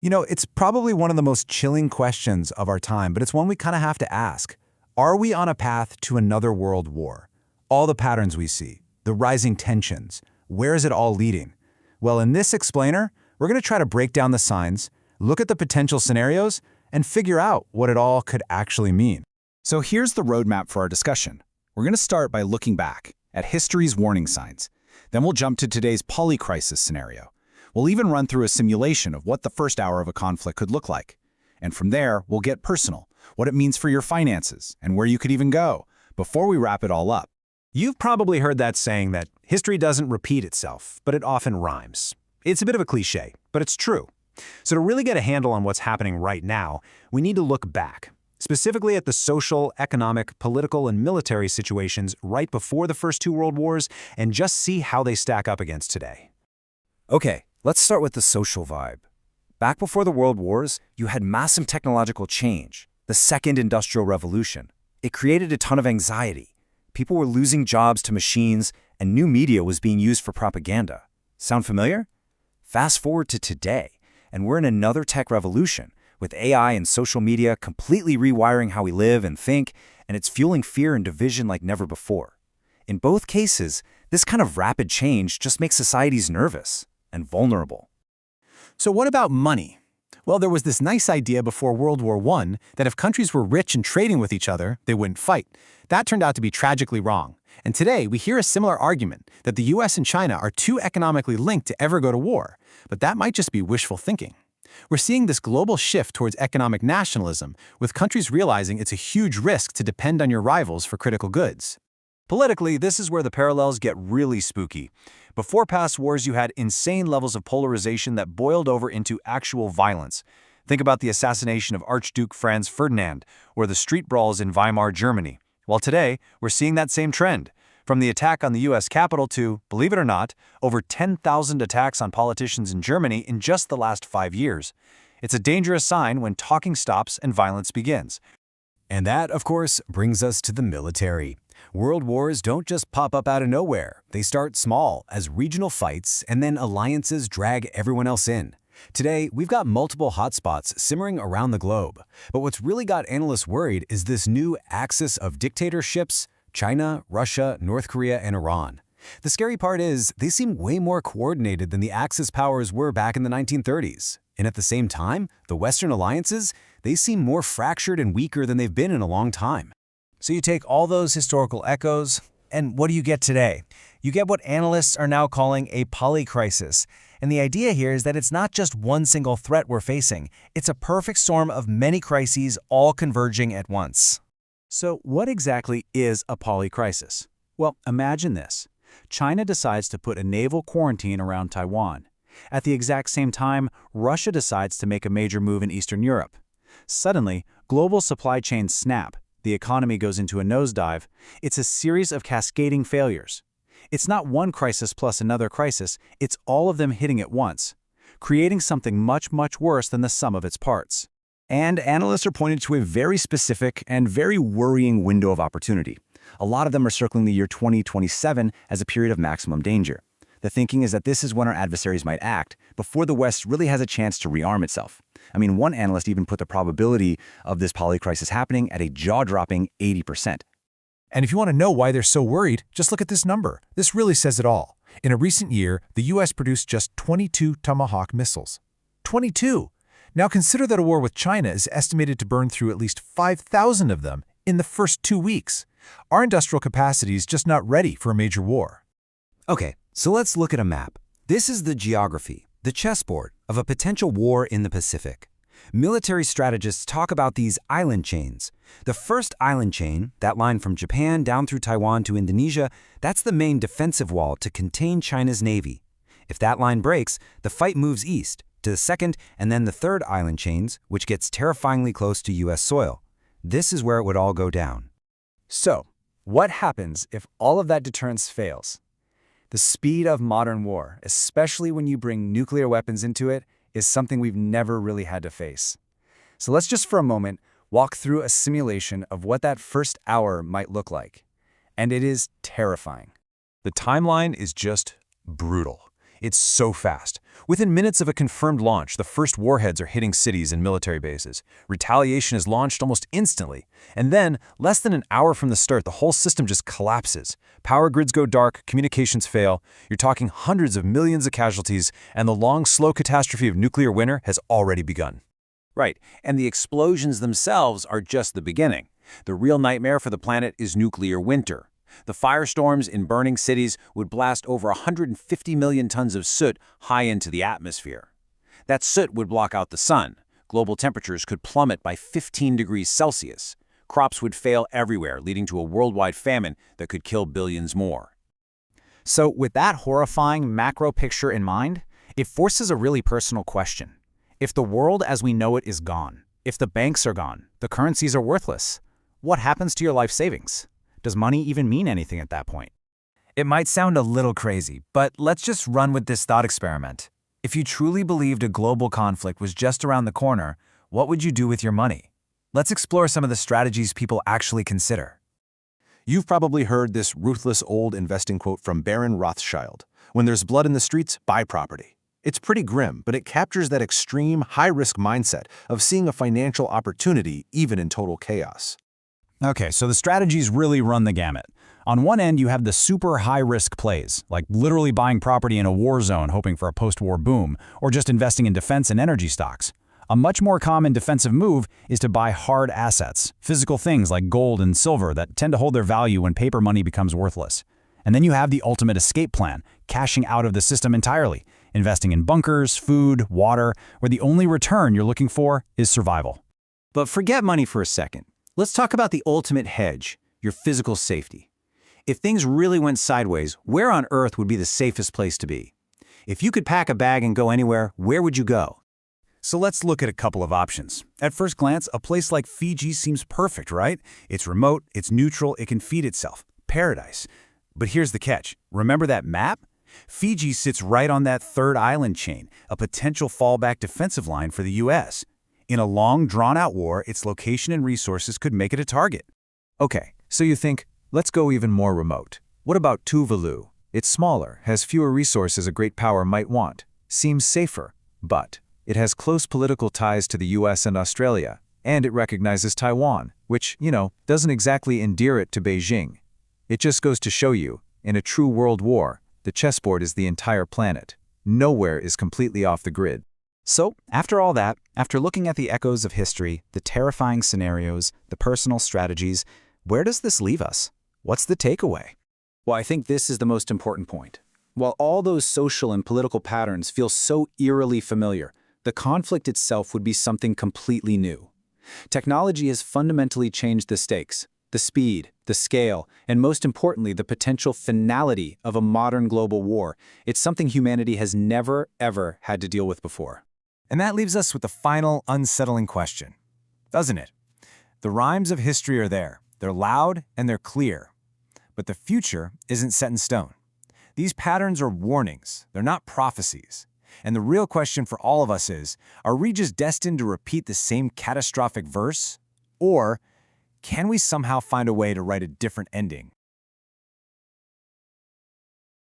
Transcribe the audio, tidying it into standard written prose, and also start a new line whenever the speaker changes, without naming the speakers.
It's probably one of the most chilling questions of our time, but it's one we kind of have to ask. Are we on a path to another world war? All the patterns we see, the rising tensions, where is it all leading? Well, in this explainer, we're going to try to break down the signs, look at the potential scenarios, and figure out what it all could actually mean.
So here's the roadmap for our discussion. We're going to start by looking back at history's warning signs. Then we'll jump to today's polycrisis scenario. We'll even run through a simulation of what the first hour of a conflict could look like. And from there, we'll get personal, what it means for your finances, and where you could even go, before we wrap it all up.
You've probably heard that saying that history doesn't repeat itself, but it often rhymes. It's a bit of a cliche, but it's true. So to really get a handle on what's happening right now, we need to look back, specifically at the social, economic, political, and military situations right before the first two world wars, and just see how they stack up against today.
Okay, let's start with the social vibe. Back before the world wars, you had massive technological change, the Second Industrial Revolution. It created a ton of anxiety. People were losing jobs to machines, and new media was being used for propaganda. Sound familiar? Fast forward to today, and we're in another tech revolution, with AI and social media completely rewiring how we live and think, and it's fueling fear and division like never before. In both cases, this kind of rapid change just makes societies nervous and vulnerable.
So what about money? Well, there was this nice idea before World War I that if countries were rich and trading with each other, they wouldn't fight. That turned out to be tragically wrong. And today, we hear a similar argument that the US and China are too economically linked to ever go to war. But that might just be wishful thinking. We're seeing this global shift towards economic nationalism, with countries realizing it's a huge risk to depend on your rivals for critical goods. Politically, this is where the parallels get really spooky. Before past wars, you had insane levels of polarization that boiled over into actual violence. Think about the assassination of Archduke Franz Ferdinand, or the street brawls in Weimar Germany. While today, we're seeing that same trend. From the attack on the US Capitol to, believe it or not, over 10,000 attacks on politicians in Germany in just the last 5 years. It's a dangerous sign when talking stops and violence begins.
And that, of course, brings us to the military. World wars don't just pop up out of nowhere. They start small, as regional fights, and then alliances drag everyone else in. Today, we've got multiple hotspots simmering around the globe. But what's really got analysts worried is this new axis of dictatorships: China, Russia, North Korea, and Iran. The scary part is, they seem way more coordinated than the Axis powers were back in the 1930s. And at the same time, the Western alliances, they seem more fractured and weaker than they've been in a long time.
So you take all those historical echoes, and what do you get today? You get what analysts are now calling a polycrisis. And the idea here is that it's not just one single threat we're facing. It's a perfect storm of many crises all converging at once.
So what exactly is a polycrisis? Well, imagine this. China decides to put a naval quarantine around Taiwan. At the exact same time, Russia decides to make a major move in Eastern Europe. Suddenly, global supply chains snap. The economy goes into a nosedive. It's a series of cascading failures. It's not one crisis plus another crisis, it's all of them hitting at once, creating something much, much worse than the sum of its parts.
And analysts are pointing to a very specific and very worrying window of opportunity. A lot of them are circling the year 2027 as a period of maximum danger. The thinking is that this is when our adversaries might act, before the West really has a chance to rearm itself. I mean, one analyst even put the probability of this polycrisis happening at a jaw-dropping 80%.
And if you want to know why they're so worried, just look at this number. This really says it all. In a recent year, the US produced just 22 Tomahawk missiles. 22! Now consider that a war with China is estimated to burn through at least 5,000 of them in the first 2 weeks. Our industrial capacity is just not ready for a major war.
Okay, so let's look at a map. This is the geography, the chessboard, of a potential war in the Pacific. Military strategists talk about these island chains. The first island chain, that line from Japan down through Taiwan to Indonesia, that's the main defensive wall to contain China's navy. If that line breaks, the fight moves east to the second and then the third island chains, which gets terrifyingly close to US soil. This is where it would all go down.
So, what happens if all of that deterrence fails? The speed of modern war, especially when you bring nuclear weapons into it, is something we've never really had to face. So let's just for a moment walk through a simulation of what that first hour might look like. And it is terrifying.
The timeline is just brutal.
It's so fast. Within minutes of a confirmed launch, the first warheads are hitting cities and military bases. Retaliation is launched almost instantly. And then, less than an hour from the start, the whole system just collapses. Power grids go dark, communications fail. You're talking hundreds of millions of casualties, and the long, slow catastrophe of nuclear winter has already begun.
Right, and the explosions themselves are just the beginning. The real nightmare for the planet is nuclear winter. The firestorms in burning cities would blast over 150 million tons of soot high into the atmosphere. That soot would block out the sun. Global temperatures could plummet by 15 degrees Celsius. Crops would fail everywhere, leading to a worldwide famine that could kill billions more.
So with that horrifying macro picture in mind, it forces a really personal question. If the world as we know it is gone, if the banks are gone, the currencies are worthless, what happens to your life savings? Does money even mean anything at that point?
It might sound a little crazy, but let's just run with this thought experiment. If you truly believed a global conflict was just around the corner, what would you do with your money? Let's explore some of the strategies people actually consider.
You've probably heard this ruthless old investing quote from Baron Rothschild. When there's blood in the streets, buy property. It's pretty grim, but it captures that extreme, high-risk mindset of seeing a financial opportunity even in total chaos.
Okay, so the strategies really run the gamut. On one end, you have the super high-risk plays, like literally buying property in a war zone hoping for a post-war boom, or just investing in defense and energy stocks. A much more common defensive move is to buy hard assets, physical things like gold and silver that tend to hold their value when paper money becomes worthless. And then you have the ultimate escape plan, cashing out of the system entirely, investing in bunkers, food, water, where the only return you're looking for is survival.
But forget money for a second. Let's talk about the ultimate hedge, your physical safety. If things really went sideways, where on earth would be the safest place to be? If you could pack a bag and go anywhere, where would you go?
So let's look at a couple of options. At first glance, a place like Fiji seems perfect, right? It's remote, it's neutral, it can feed itself. Paradise. But here's the catch. Remember that map? Fiji sits right on that third island chain, a potential fallback defensive line for the U.S. In a long, drawn-out war, its location and resources could make it a target.
Okay, so you think, let's go even more remote. What about Tuvalu? It's smaller, has fewer resources a great power might want, seems safer, but it has close political ties to the US and Australia, and it recognizes Taiwan, which, doesn't exactly endear it to Beijing. It just goes to show you, in a true world war, the chessboard is the entire planet. Nowhere is completely off the grid.
So, after all that, after looking at the echoes of history, the terrifying scenarios, the personal strategies, where does this leave us? What's the takeaway? Well, I think this is the most important point. While all those social and political patterns feel so eerily familiar, the conflict itself would be something completely new. Technology has fundamentally changed the stakes, the speed, the scale, and most importantly, the potential finality of a modern global war. It's something humanity has never, ever had to deal with before.
And that leaves us with the final, unsettling question, doesn't it? The rhymes of history are there. They're loud and they're clear. But the future isn't set in stone. These patterns are warnings. They're not prophecies. And the real question for all of us is, are we just destined to repeat the same catastrophic verse? Or can we somehow find a way to write a different ending?